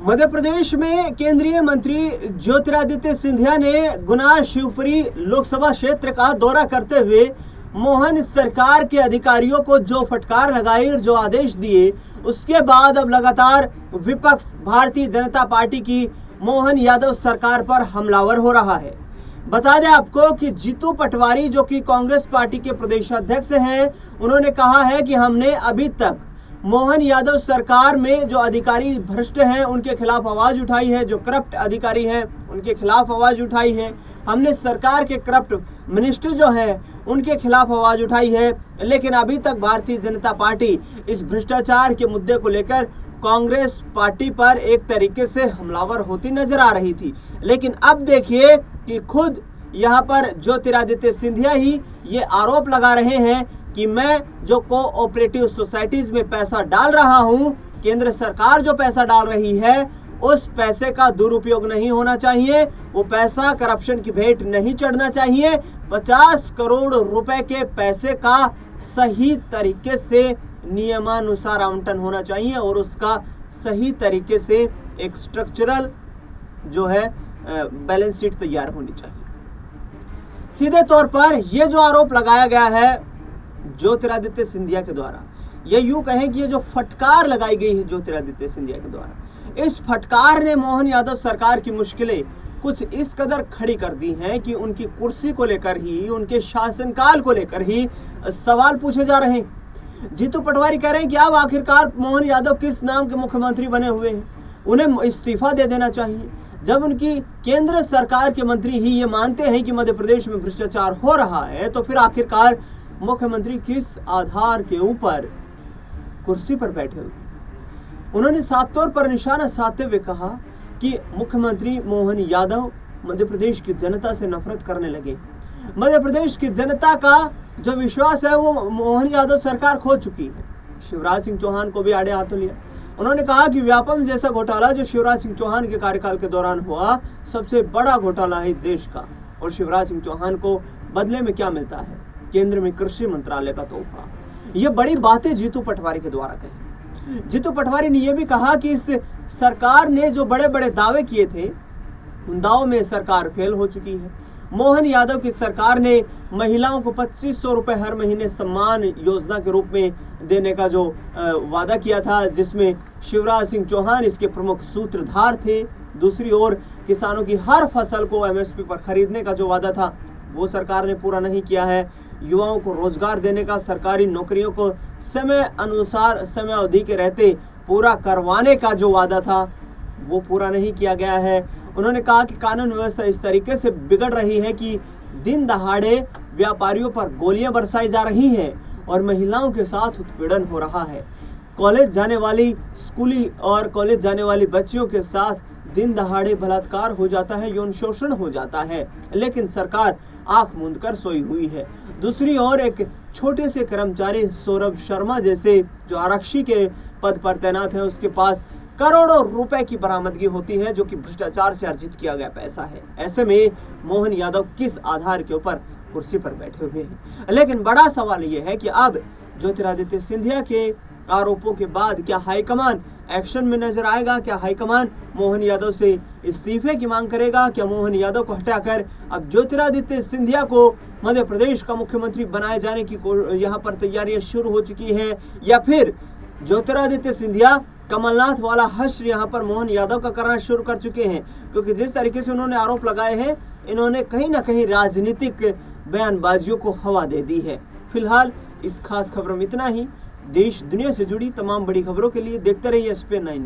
मध्य प्रदेश में केंद्रीय मंत्री ज्योतिरादित्य सिंधिया ने गुना शिवपुरी लोकसभा क्षेत्र का दौरा करते हुए मोहन सरकार के अधिकारियों को जो फटकार लगाई और जो आदेश दिए, उसके बाद अब लगातार विपक्ष भारतीय जनता पार्टी की मोहन यादव सरकार पर हमलावर हो रहा है। बता दें आपको कि जीतू पटवारी जो कि कांग्रेस पार्टी के प्रदेशाध्यक्ष हैं, उन्होंने कहा है कि हमने अभी तक मोहन यादव सरकार में जो अधिकारी भ्रष्ट हैं उनके खिलाफ आवाज उठाई है, जो करप्ट अधिकारी हैं उनके खिलाफ आवाज उठाई है। हमने सरकार के करप्ट मिनिस्टर जो हैं उनके खिलाफ आवाज उठाई है, लेकिन अभी तक भारतीय जनता पार्टी इस भ्रष्टाचार के मुद्दे को लेकर कांग्रेस पार्टी पर एक तरीके से हमलावर होती नजर आ रही थी। लेकिन अब देखिए कि खुद यहाँ पर ज्योतिरादित्य सिंधिया ही ये आरोप लगा रहे हैं कि मैं जो कोऑपरेटिव सोसाइटीज में पैसा डाल रहा हूं, केंद्र सरकार जो पैसा डाल रही है उस पैसे का दुरुपयोग नहीं होना चाहिए, वो पैसा करप्शन की भेंट नहीं चढ़ना चाहिए। 50 करोड़ रुपए के पैसे का सही तरीके से नियमानुसार आवंटन होना चाहिए और उसका सही तरीके से एक स्ट्रक्चरल जो है बैलेंस शीट तैयार होनी चाहिए। सीधे तौर पर यह जो आरोप लगाया गया है ज्योतिरादित्य सिंधिया के द्वारा, ये यूं कहें कि ये जो फटकार लगाई गई है ज्योतिरादित्य सिंधिया के द्वारा, इस फटकार ने मोहन यादव सरकार की मुश्किलें कुछ इस कदर खड़ी कर दी हैं कि उनकी कुर्सी को लेकर ही, उनके शासनकाल को लेकर ही सवाल पूछे जा रहे हैं। जीतू पटवारी कह रहे हैं कि अब आखिरकार मोहन यादव किस नाम के मुख्यमंत्री बने हुए हैं, उन्हें इस्तीफा दे देना चाहिए। जब उनकी केंद्र सरकार के मंत्री ही ये मानते हैं कि मध्य प्रदेश में भ्रष्टाचार हो रहा है, तो फिर आखिरकार मुख्यमंत्री किस आधार के ऊपर कुर्सी पर बैठे हुए। उन्होंने साफ तौर पर निशाना साधते हुए कहा कि मुख्यमंत्री मोहन यादव मध्य प्रदेश की जनता से नफरत करने लगे। मध्य प्रदेश की जनता का जो विश्वास है वो मोहन यादव सरकार खो चुकी है। शिवराज सिंह चौहान को भी आड़े हाथों लिया। उन्होंने कहा कि व्यापम जैसा घोटाला जो शिवराज सिंह चौहान के कार्यकाल के दौरान हुआ, सबसे बड़ा घोटाला है देश का, और शिवराज सिंह चौहान को बदले में क्या मिलता है? केंद्र में कृषि मंत्रालय का तोहफा। ये बड़ी बातें जीतू पटवारी के द्वारा कही। जीतू पटवारी ने यह भी कहा कि इस सरकार ने जो बड़े बड़े दावे किए थे, उन दावों में सरकार फेल हो चुकी है। मोहन यादव की सरकार ने महिलाओं को 2500 रुपए हर महीने सम्मान योजना के रूप में देने का जो वादा किया था, जिसमें शिवराज सिंह चौहान इसके प्रमुख सूत्रधार थे। दूसरी ओर किसानों की हर फसल को MSP पर खरीदने का जो वादा था वो सरकार ने पूरा नहीं किया है। युवाओं को रोजगार देने का, सरकारी नौकरियों को समय अनुसार समय अवधि के रहते पूरा करवाने का जो वादा था वो पूरा नहीं किया गया है। उन्होंने कहा कि कानून व्यवस्था इस तरीके से बिगड़ रही है कि दिन दहाड़े व्यापारियों पर गोलियां बरसाई जा रही हैं और महिलाओं के साथ उत्पीड़न हो रहा है। कॉलेज जाने वाली स्कूली और कॉलेज जाने वाली बच्चियों के साथ दिन दहाड़े बलात्कार हो जाता है, यौन शोषण हो जाता है, लेकिन सरकार आंख मूंद कर सोई हुई है। दूसरी ओर एक छोटे से कर्मचारी सौरभ शर्मा जैसे जो आरक्षी के पद पर तैनात है, उसके पास करोड़ों रुपए की बरामदगी होती है जो कि भ्रष्टाचार से अर्जित किया गया पैसा है। ऐसे में मोहन यादव किस आधार के ऊपर कुर्सी पर बैठे हुए हैं? लेकिन बड़ा सवाल यह है कि अब ज्योतिरादित्य सिंधिया के आरोपों के बाद क्या हाईकमान एक्शन में नजर आएगा? क्या हाईकमान मोहन यादव से इस्तीफे की मांग करेगा? क्या मोहन यादव को हटाकर अब ज्योतिरादित्य सिंधिया को मध्य प्रदेश का मुख्यमंत्री बनाए जाने की यहाँ पर तैयारियां शुरू हो चुकी हैं? या फिर ज्योतिरादित्य सिंधिया कमलनाथ वाला हश्र यहाँ पर मोहन यादव का करना शुरू कर चुके हैं? क्योंकि जिस तरीके से उन्होंने आरोप लगाए हैं, इन्होंने कहीं ना कहीं राजनीतिक बयानबाजियों को हवा दे दी है। फिलहाल इस खास खबर में इतना ही। देश दुनिया से जुड़ी तमाम बड़ी खबरों के लिए देखते रहिए SPN 9।